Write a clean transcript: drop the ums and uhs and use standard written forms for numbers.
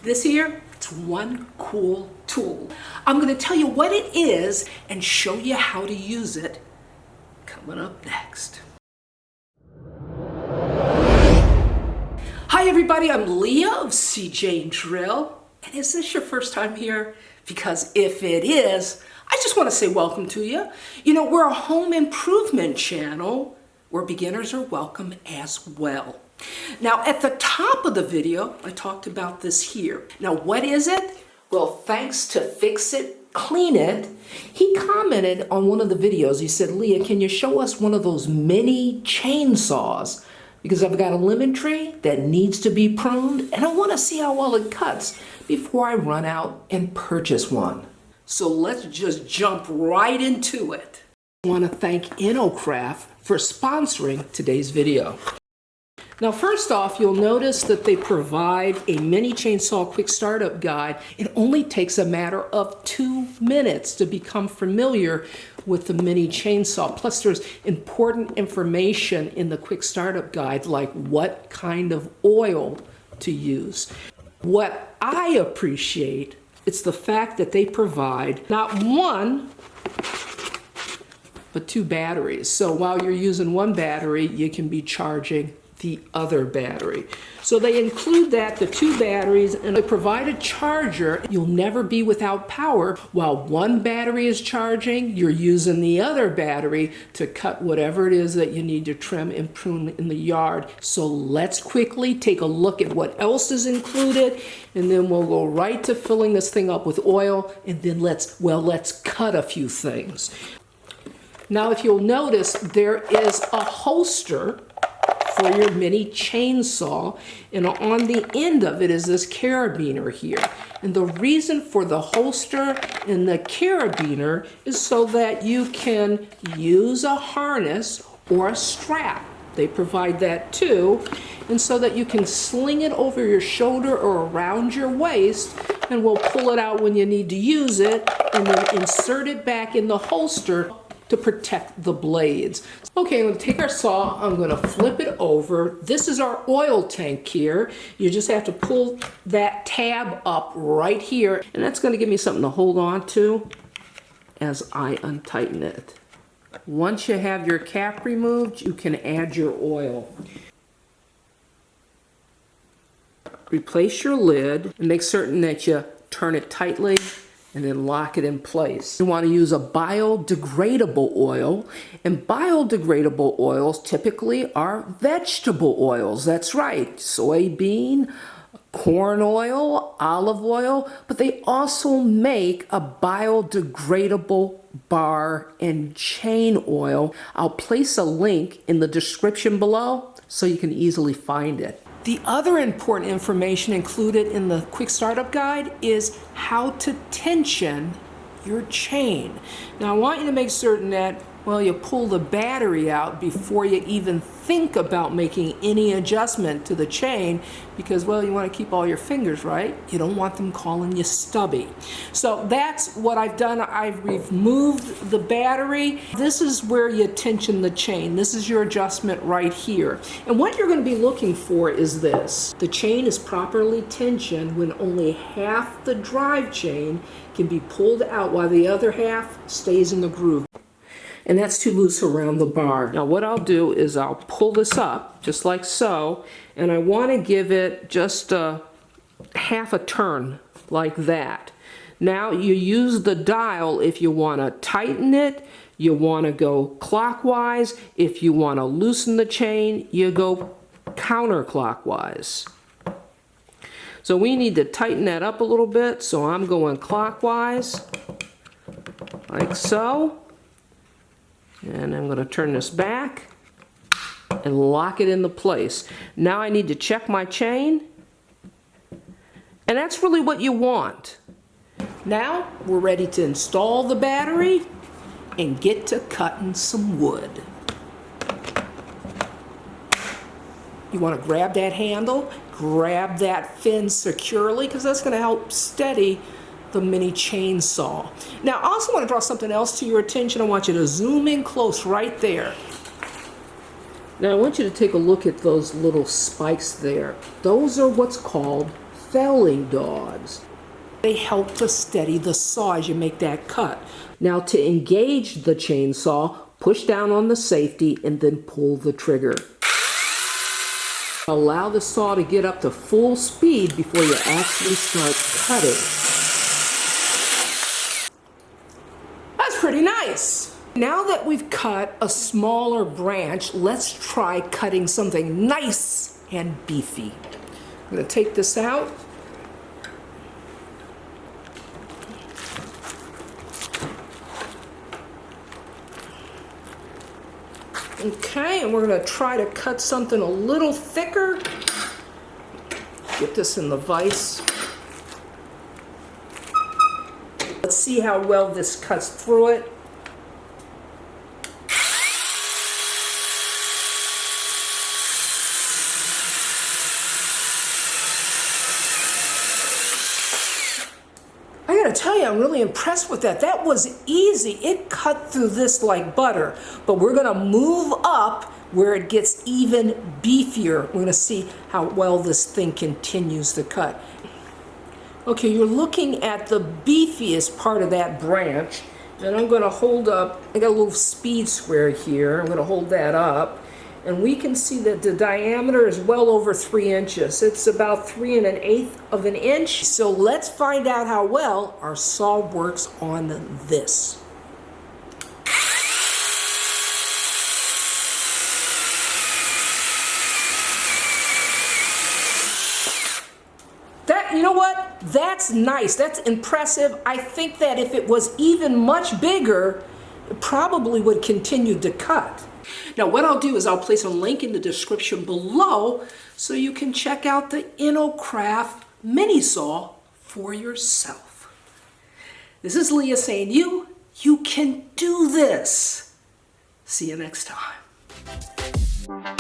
This here, it's one cool tool. I'm going to tell you what it is and show you how to use it coming up next. Hi everybody, I'm Leah of seejanedrill. And is this your first time here? Because if it is, I just want to say welcome to you. You know, we're a home improvement channel where beginners are welcome as well. Now, at the top of the video, I talked about this here. Now, what is it? Well, thanks to Fix It, Clean It, he commented on one of the videos. He said, Leah, can you show us one of those mini chainsaws? Because I've got a lemon tree that needs to be pruned, and I want to see how well it cuts before I run out and purchase one. So let's just jump right into it. I want to thank InoKraft for sponsoring today's video. Now, first off, you'll notice that they provide a mini chainsaw quick startup guide. It only takes a matter of 2 minutes to become familiar with the mini chainsaw. Plus, there's important information in the quick startup guide, like what kind of oil to use. What I appreciate, it's the fact that they provide not one, but 2 batteries. So while you're using one battery, you can be charging the other battery. So they include that, the 2 batteries, and they provide a charger. You'll never be without power. While one battery is charging, you're using the other battery to cut whatever it is that you need to trim and prune in the yard. So let's quickly take a look at what else is included, and then we'll go right to filling this thing up with oil, and then let's cut a few things. Now, if you'll notice, there is a holster for your mini chainsaw, and on the end of it is this carabiner here. And the reason for the holster and the carabiner is so that you can use a harness or a strap. They provide that too, and so that you can sling it over your shoulder or around your waist, and we'll pull it out when you need to use it, and then insert it back in the holster to protect the blades. Okay, I'm going to take our saw, I'm going to flip it over. This is our oil tank here. You just have to pull that tab up right here, and that's going to give me something to hold on to as I untighten it. Once you have your cap removed, you can add your oil. Replace your lid and make certain that you turn it tightly and then lock it in place. You want to use a biodegradable oil, and biodegradable oils typically are vegetable oils. That's right, soybean, corn oil, olive oil, but they also make a biodegradable bar and chain oil. I'll place a link in the description below so you can easily find it. The other important information included in the quick startup guide is how to tension your chain. Now, I want you to make certain that, well, you pull the battery out before you even think about making any adjustment to the chain, because, well, you want to keep all your fingers right. You don't want them calling you stubby. So that's what I've done. I've removed the battery. This is where you tension the chain. This is your adjustment right here. And what you're going to be looking for is this. The chain is properly tensioned when only half the drive chain can be pulled out while the other half stays in the groove. And that's too loose around the bar. Now what I'll do is I'll pull this up just like so, and I want to give it just a half a turn like that. Now you use the dial if you want to tighten it, you want to go clockwise. If you want to loosen the chain, you go counterclockwise. So we need to tighten that up a little bit, so I'm going clockwise like so. And I'm going to turn this back and lock it into place. Now I need to check my chain. And that's really what you want. Now we're ready to install the battery and get to cutting some wood. You want to grab that handle, grab that fin securely, because that's going to help steady the mini chainsaw. Now, I also want to draw something else to your attention. I want you to zoom in close right there. Now, I want you to take a look at those little spikes there. Those are what's called felling dogs. They help to steady the saw as you make that cut. Now to engage the chainsaw, push down on the safety and then pull the trigger. Allow the saw to get up to full speed before you actually start cutting. That's pretty nice. Now that we've cut a smaller branch, let's try cutting something nice and beefy. I'm going to take this out. Okay, and we're going to try to cut something a little thicker. Get this in the vise. Let's see how well this cuts through it. I gotta tell you, I'm really impressed with that. That was easy. It cut through this like butter. But we're gonna move up where it gets even beefier. We're gonna see how well this thing continues to cut. Okay, you're looking at the beefiest part of that branch. And I'm gonna hold up, I got a little speed square here. I'm gonna hold that up. And we can see that the diameter is well over 3 inches. It's about 3 1/8 of an inch. So let's find out how well our saw works on this. You know what? That's nice. That's impressive. I think that if it was even much bigger, it probably would continue to cut. Now what I'll do is I'll place a link in the description below so you can check out the InoKraft mini saw for yourself. This is Leah saying you can do this. See you next time.